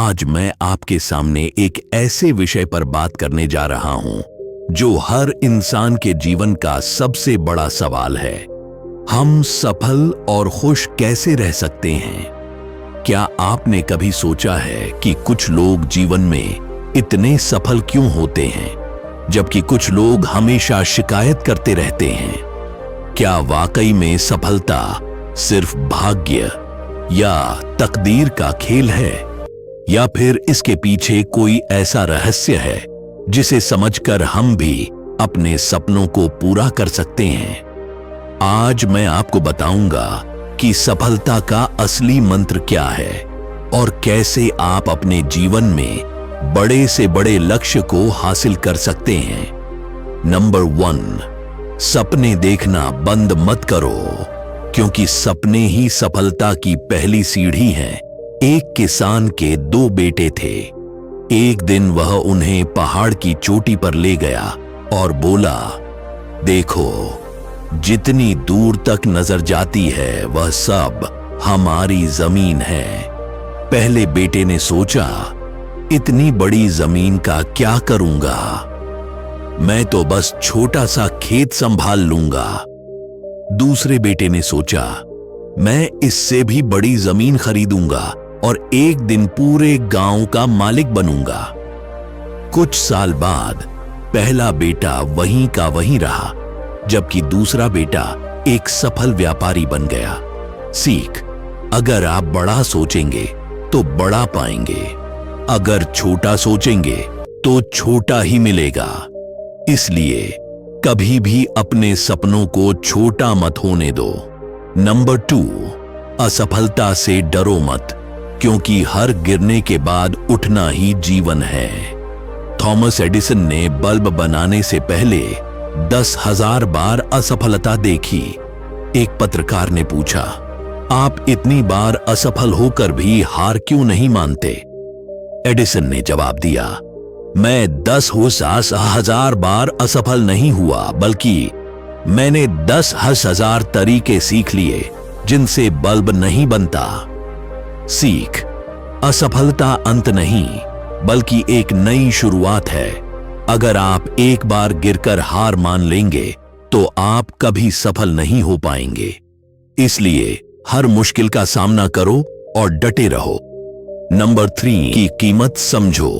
आज मैं आपके सामने एक ऐसे विषय पर बात करने जा रहा हूं जो हर इंसान के जीवन का सबसे बड़ा सवाल है। हम सफल और खुश कैसे रह सकते हैं? क्या आपने कभी सोचा है कि कुछ लोग जीवन में इतने सफल क्यों होते हैं, जबकि कुछ लोग हमेशा शिकायत करते रहते हैं? क्या वाकई में सफलता सिर्फ भाग्य या तकदीर का खेल है, या फिर इसके पीछे कोई ऐसा रहस्य है जिसे समझकर हम भी अपने सपनों को पूरा कर सकते हैं? आज मैं आपको बताऊंगा कि सफलता का असली मंत्र क्या है और कैसे आप अपने जीवन में बड़े से बड़े लक्ष्य को हासिल कर सकते हैं। नंबर 1, सपने देखना बंद मत करो, क्योंकि सपने ही सफलता की पहली सीढ़ी हैं। एक किसान के 2 बेटे थे। एक दिन वह उन्हें पहाड़ की चोटी पर ले गया और बोला, देखो, जितनी दूर तक नजर जाती है वह सब हमारी जमीन है। पहले बेटे ने सोचा, इतनी बड़ी जमीन का क्या करूंगा, मैं तो बस छोटा सा खेत संभाल लूंगा। दूसरे बेटे ने सोचा, मैं इससे भी बड़ी जमीन खरीदूंगा और एक दिन पूरे गांव का मालिक बनूंगा। कुछ साल बाद पहला बेटा वहीं का वहीं रहा, जबकि दूसरा बेटा एक सफल व्यापारी बन गया। सीख, अगर आप बड़ा सोचेंगे तो बड़ा पाएंगे, अगर छोटा सोचेंगे तो छोटा ही मिलेगा। इसलिए कभी भी अपने सपनों को छोटा मत होने दो। नंबर 2, असफलता से डरो मत, क्योंकि हर गिरने के बाद उठना ही जीवन है। थॉमस एडिसन ने बल्ब बनाने से पहले 10,000 बार असफलता देखी। एक पत्रकार ने पूछा, आप इतनी बार असफल होकर भी हार क्यों नहीं मानते? एडिसन ने जवाब दिया, मैं 10,000 बार असफल नहीं हुआ, बल्कि मैंने 10,000 तरीके सीख लिए जिनसे बल्ब नहीं बनता। सीख, असफलता अंत नहीं, बल्कि एक नई शुरुआत है। अगर आप एक बार गिरकर हार मान लेंगे तो आप कभी सफल नहीं हो पाएंगे। इसलिए हर मुश्किल का सामना करो और डटे रहो। नंबर 3 की कीमत समझो,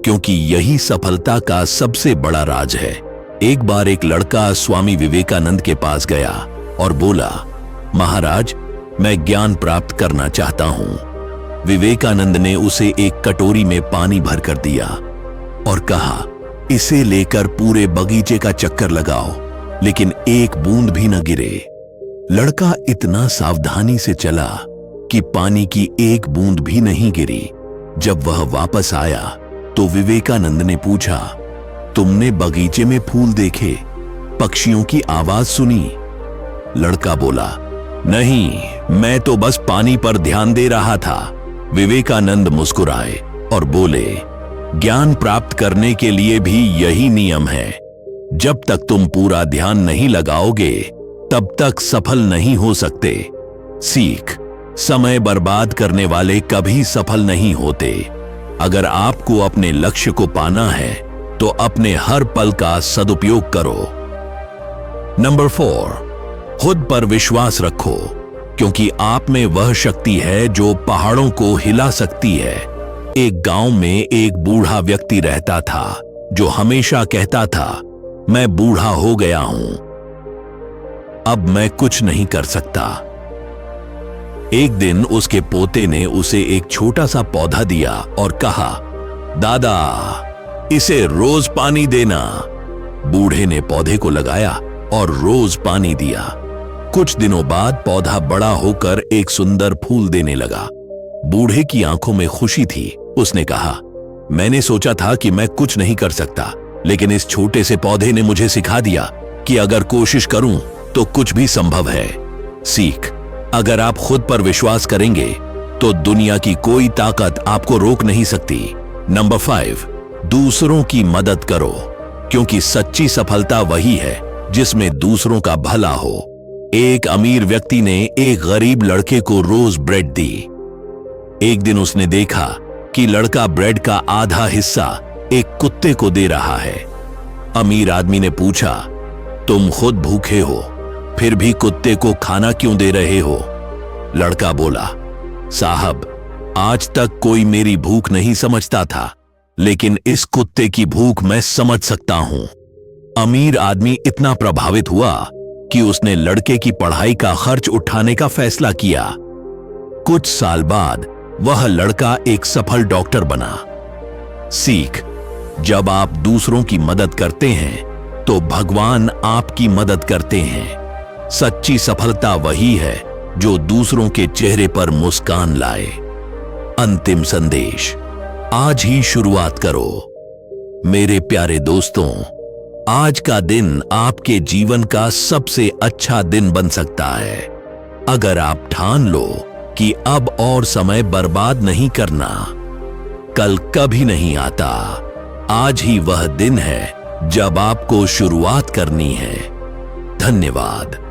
क्योंकि यही सफलता का सबसे बड़ा राज है। एक बार एक लड़का स्वामी विवेकानंद के पास गया और बोला, महाराज, मैं ज्ञान प्राप्त करना चाहता हूं। विवेकानंद ने उसे एक कटोरी में पानी भर कर दिया और कहा, इसे लेकर पूरे बगीचे का चक्कर लगाओ, लेकिन एक बूंद भी न गिरे। लड़का इतना सावधानी से चला कि पानी की एक बूंद भी नहीं गिरी। जब वह वापस आया तो विवेकानंद ने पूछा, तुमने बगीचे में फूल देखे, पक्षियों की आवाज सुनी? लड़का बोला, नहीं, मैं तो बस पानी पर ध्यान दे रहा था। विवेकानंद मुस्कुराए और बोले, ज्ञान प्राप्त करने के लिए भी यही नियम है। जब तक तुम पूरा ध्यान नहीं लगाओगे तब तक सफल नहीं हो सकते। सीख, समय बर्बाद करने वाले कभी सफल नहीं होते। अगर आपको अपने लक्ष्य को पाना है तो अपने हर पल का सदुपयोग करो। नंबर 4, खुद पर विश्वास रखो, क्योंकि आप में वह शक्ति है जो पहाड़ों को हिला सकती है। एक गांव में एक बूढ़ा व्यक्ति रहता था जो हमेशा कहता था, मैं बूढ़ा हो गया हूं, अब मैं कुछ नहीं कर सकता। एक दिन उसके पोते ने उसे एक छोटा सा पौधा दिया और कहा, दादा, इसे रोज पानी देना। बूढ़े ने पौधे को लगाया और रोज पानी दिया। कुछ दिनों बाद पौधा बड़ा होकर एक सुंदर फूल देने लगा। बूढ़े की आंखों में खुशी थी। उसने कहा, मैंने सोचा था कि मैं कुछ नहीं कर सकता, लेकिन इस छोटे से पौधे ने मुझे सिखा दिया कि अगर कोशिश करूं तो कुछ भी संभव है। सीख, अगर आप खुद पर विश्वास करेंगे तो दुनिया की कोई ताकत आपको रोक नहीं सकती। नंबर 5, दूसरों की मदद करो, क्योंकि सच्ची सफलता वही है जिसमें दूसरों का भला हो। एक अमीर व्यक्ति ने एक गरीब लड़के को रोज ब्रेड दी। एक दिन उसने देखा कि लड़का ब्रेड का आधा हिस्सा एक कुत्ते को दे रहा है। अमीर आदमी ने पूछा, तुम खुद भूखे हो, फिर भी कुत्ते को खाना क्यों दे रहे हो? लड़का बोला, साहब, आज तक कोई मेरी भूख नहीं समझता था, लेकिन इस कुत्ते की भूख मैं समझ सकता हूं। अमीर आदमी इतना प्रभावित हुआ कि उसने लड़के की पढ़ाई का खर्च उठाने का फैसला किया। कुछ साल बाद वह लड़का एक सफल डॉक्टर बना। सीख: जब आप दूसरों की मदद करते हैं तो भगवान आपकी मदद करते हैं। सच्ची सफलता वही है जो दूसरों के चेहरे पर मुस्कान लाए। अंतिम संदेश: आज ही शुरुआत करो। मेरे प्यारे दोस्तों, आज का दिन आपके जीवन का सबसे अच्छा दिन बन सकता है अगर आप ठान लो कि अब और समय बर्बाद नहीं करना। कल कभी नहीं आता, आज ही वह दिन है जब आपको शुरुआत करनी है। धन्यवाद।